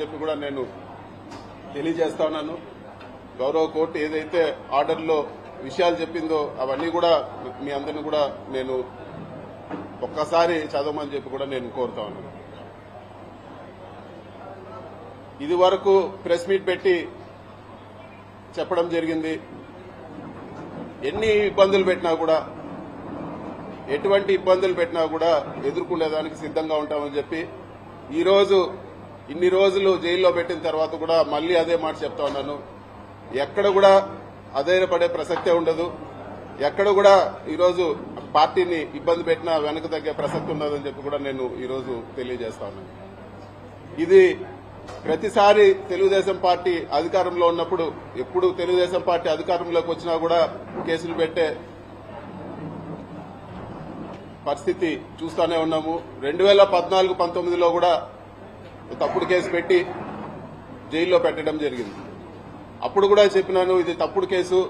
చెప్పి కూడా నేను తెలియజేస్తా ఉన్నాను. గౌరవ కోర్టు ఏదైతే ఆర్డర్లో విషయాలు చెప్పిందో అవన్నీ కూడా మీ అందరిని కూడా నేను ఒక్కసారి చదవమని చెప్పి కూడా నేను కోరుతా ఉన్నాను. ఇది వరకు ప్రెస్ మీట్ పెట్టి చెప్పడం జరిగింది. ఎన్ని ఇబ్బందులు పెట్టినా కూడా, ఎటువంటి ఇబ్బందులు పెట్టినా కూడా ఎదుర్కొనేదానికి సిద్ధంగా ఉంటామని చెప్పి ఈరోజు ఇన్ని రోజులు జైల్లో పెట్టిన తర్వాత కూడా మళ్లీ అదే మాట చెప్తా ఉన్నాను. ఎక్కడ కూడా అధైర్యపడే ప్రసక్తే ఉండదు. ఎక్కడ కూడా ఈరోజు పార్టీని ఇబ్బంది పెట్టినా వెనక తగ్గే ప్రసక్తి ఉండదని చెప్పి కూడా నేను ఈరోజు తెలియజేస్తా ఉన్నాను. ఇది ప్రతిసారి తెలుగుదేశం పార్టీ అధికారంలో ఉన్నప్పుడు, ఎప్పుడు తెలుగుదేశం పార్టీ అధికారంలోకి వచ్చినా కూడా కేసులు పెట్టే పరిస్థితి చూస్తూనే ఉన్నాము. 2014-19లో కూడా తప్పుడు కేసు పెట్టి జైల్లో పెట్టడం జరిగింది. అప్పుడు కూడా చెప్పినాను, ఇది తప్పుడు కేసు,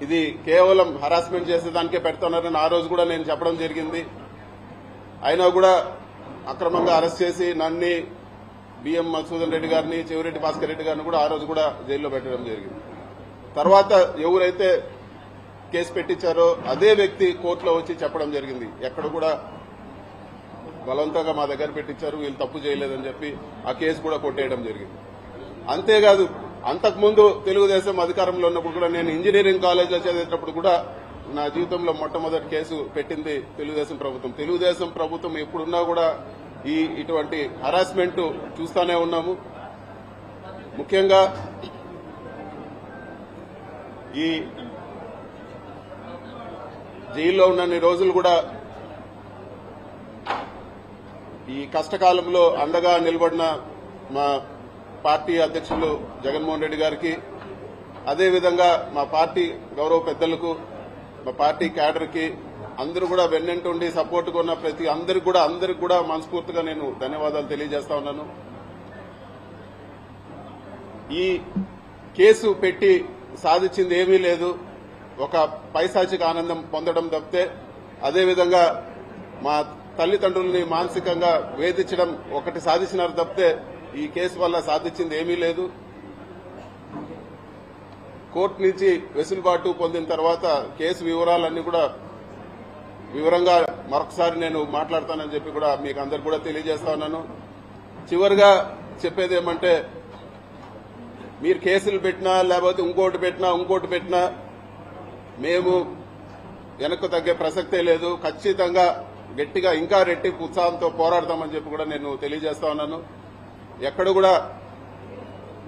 ఇది కేవలం హరాస్మెంట్ చేసేదానికే పెడుతున్నారని ఆ రోజు కూడా నేను చెప్పడం జరిగింది. అయినా కూడా అక్రమంగా అరెస్ట్ చేసి నన్ను, బిఎం మధుసూదన్ రెడ్డి గారిని, చెవిరెడ్డి భాస్కర్ రెడ్డి గారిని కూడా ఆ రోజు కూడా జైల్లో పెట్టడం జరిగింది. తర్వాత ఎవరైతే కేసు పెట్టించారో అదే వ్యక్తి కోర్టులో వచ్చి చెప్పడం జరిగింది, ఎక్కడ కూడా బలవంతంగా మా దగ్గర పెట్టించారు, వీళ్ళు తప్పు చేయలేదని చెప్పి ఆ కేసు కూడా కొట్టేయడం జరిగింది. అంతేకాదు, అంతకుముందు తెలుగుదేశం అధికారంలో ఉన్నప్పుడు కూడా నేను ఇంజనీరింగ్ కాలేజీలో చదివేటప్పుడు కూడా నా జీవితంలో మొట్టమొదటి కేసు పెట్టింది తెలుగుదేశం ప్రభుత్వం. తెలుగుదేశం ప్రభుత్వం ఎప్పుడున్నా కూడా ఇటువంటి హరాస్మెంట్ చూస్తూనే ఉన్నాము. ముఖ్యంగా ఈ జైల్లో ఉన్నన్ని రోజులు కూడా ఈ కష్టకాలంలో అండగా నిలబడిన మా పార్టీ అధ్యక్షులు జగన్మోహన్ రెడ్డి గారికి, అదేవిధంగా మా పార్టీ గౌరవ పెద్దలకు, మా పార్టీ క్యాడర్కి అందరూ కూడా వెన్నంటుండి సపోర్ట్గా ఉన్న ప్రతి అందరికి కూడా మనస్ఫూర్తిగా నేను ధన్యవాదాలు తెలియజేస్తా ఉన్నాను. ఈ కేసు పెట్టి సాధించింది ఏమీ లేదు, ఒక పైశాచిక ఆనందం పొందడం తప్పితే, అదేవిధంగా మా తల్లిదండ్రుల్ని మానసికంగా వేధించడం ఒకటి సాధించినారు తప్పితే ఈ కేసు వల్ల సాధించింది ఏమీ లేదు. కోర్టు నుంచి వెసులుబాటు పొందిన తర్వాత కేసు వివరాలన్నీ కూడా వివరంగా మరొకసారి నేను మాట్లాడతానని చెప్పి కూడా మీకు అందరు కూడా తెలియజేస్తా ఉన్నాను. చివరిగా చెప్పేది ఏమంటే, మీరు కేసులు పెట్టినా లేకపోతే ఇంకోటి పెట్టినా మేము వెనక్కు తగ్గే ప్రసక్తే లేదు. ఖచ్చితంగా గట్టిగా ఇంకా రెట్టింపు ఉత్సాహంతో పోరాడతామని చెప్పి కూడా నేను తెలియజేస్తా ఉన్నాను. ఎక్కడ కూడా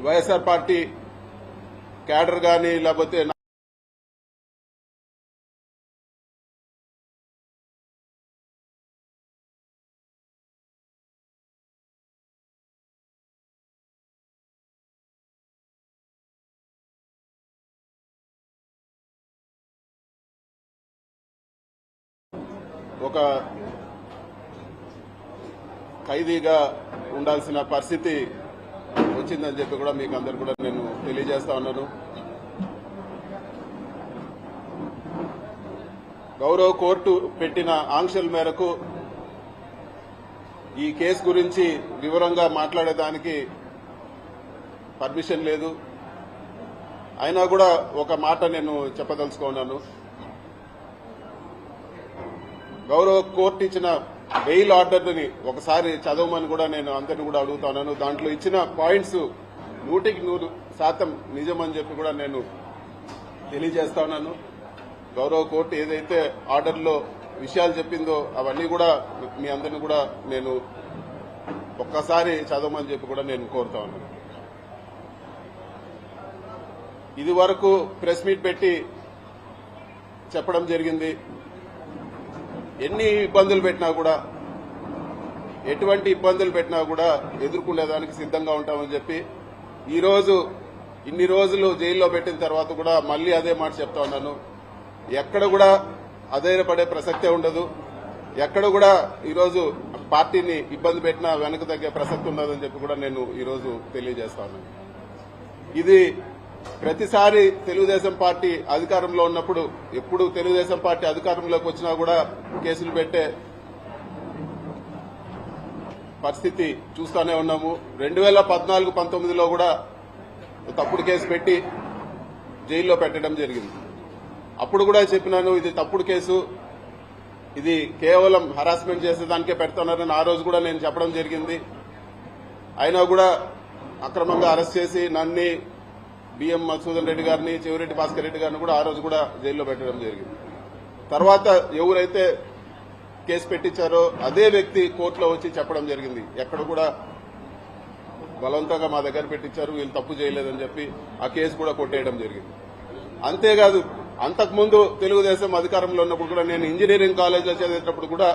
వైఎస్ఆర్ పార్టీ క్యాడర్ కానీ లేకపోతే ఒక ఖైదీగా ఉండాల్సిన పరిస్థితి వచ్చిందని చెప్పి కూడా మీకు అందరు కూడా నేను తెలియజేస్తా ఉన్నాను. గౌరవ కోర్టు పెట్టిన ఆంక్షల మేరకు ఈ కేసు గురించి వివరంగా మాట్లాడేదానికి పర్మిషన్ లేదు. అయినా కూడా ఒక మాట నేను చెప్పదలుచుకున్నాను. గౌరవ కోర్టు ఇచ్చిన బెయిల్ ఆర్డర్ని ఒకసారి చదవమని కూడా నేను అందరిని కూడా అడుగుతున్నాను. దాంట్లో ఇచ్చిన పాయింట్స్ 100% నిజమని చెప్పి కూడా నేను తెలియజేస్తా ఉన్నాను. గౌరవ కోర్టు ఏదైతే ఆర్డర్లో విషయాలు చెప్పిందో అవన్నీ కూడా మీ అందరిని కూడా నేను ఒక్కసారి చదవమని చెప్పి కూడా నేను కోరుతా ఉన్నాను. ఇది వరకు ప్రెస్ మీట్ పెట్టి చెప్పడం జరిగింది. ఎన్ని ఇబ్బందులు పెట్టినా కూడా, ఎటువంటి ఇబ్బందులు పెట్టినా కూడా ఎదుర్కొనేదానికి సిద్ధంగా ఉంటామని చెప్పి ఈరోజు ఇన్ని రోజులు జైల్లో పెట్టిన తర్వాత కూడా మళ్లీ అదే మాట చెప్తా ఉన్నాను. ఎక్కడ కూడా అధైర్యపడే ప్రసక్తే ఉండదు. ఎక్కడ కూడా ఈరోజు పార్టీని ఇబ్బంది పెట్టినా వెనక తగ్గే ప్రసక్తి ఉండదని చెప్పి కూడా నేను ఈరోజు తెలియజేస్తా ఉన్నాను. ఇది ప్రతిసారి తెలుగుదేశం పార్టీ అధికారంలో ఉన్నప్పుడు, ఎప్పుడు తెలుగుదేశం పార్టీ అధికారంలోకి వచ్చినా కూడా కేసులు పెట్టే పరిస్థితి చూస్తూనే ఉన్నాము. 2014-19లో కూడా తప్పుడు కేసు పెట్టి జైల్లో పెట్టడం జరిగింది. అప్పుడు కూడా చెప్పినాను, ఇది తప్పుడు కేసు, ఇది కేవలం హరాస్మెంట్ చేసేదానికే పెడుతున్నారని ఆ రోజు కూడా నేను చెప్పడం జరిగింది. అయినా కూడా అక్రమంగా అరెస్ట్ చేసి నన్ను, బిఎం మధుసూదన్ రెడ్డి గారిని, చెవిరెడ్డి భాస్కర్ రెడ్డి గారిని కూడా ఆ రోజు కూడా జైల్లో పెట్టడం జరిగింది. తర్వాత ఎవరైతే కేసు పెట్టించారో అదే వ్యక్తి కోర్టులో వచ్చి చెప్పడం జరిగింది, ఎక్కడ కూడా బలవంతంగా మా దగ్గర పెట్టించారు, వీళ్ళు తప్పు చేయలేదని చెప్పి ఆ కేసు కూడా కొట్టేయడం జరిగింది. అంతేకాదు, అంతకుముందు తెలుగుదేశం అధికారంలో ఉన్నప్పుడు కూడా నేను ఇంజనీరింగ్ కాలేజీలో చదివేటప్పుడు కూడా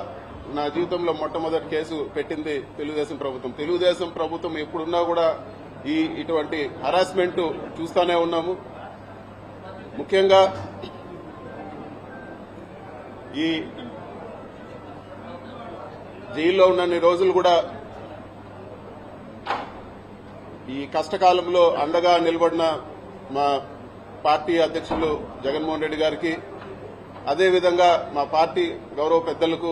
నా జీవితంలో మొట్టమొదటి కేసు పెట్టింది తెలుగుదేశం ప్రభుత్వం. తెలుగుదేశం ప్రభుత్వం ఎప్పుడున్నా కూడా ఇటువంటి హరాస్మెంట్ చూస్తూనే ఉన్నాము. ముఖ్యంగా ఈ జైల్లో ఉన్నన్ని రోజులు కూడా ఈ కష్టకాలంలో అండగా నిలబడిన మా పార్టీ అధ్యక్షులు జగన్మోహన్ రెడ్డి గారికి, అదేవిధంగా మా పార్టీ గౌరవ పెద్దలకు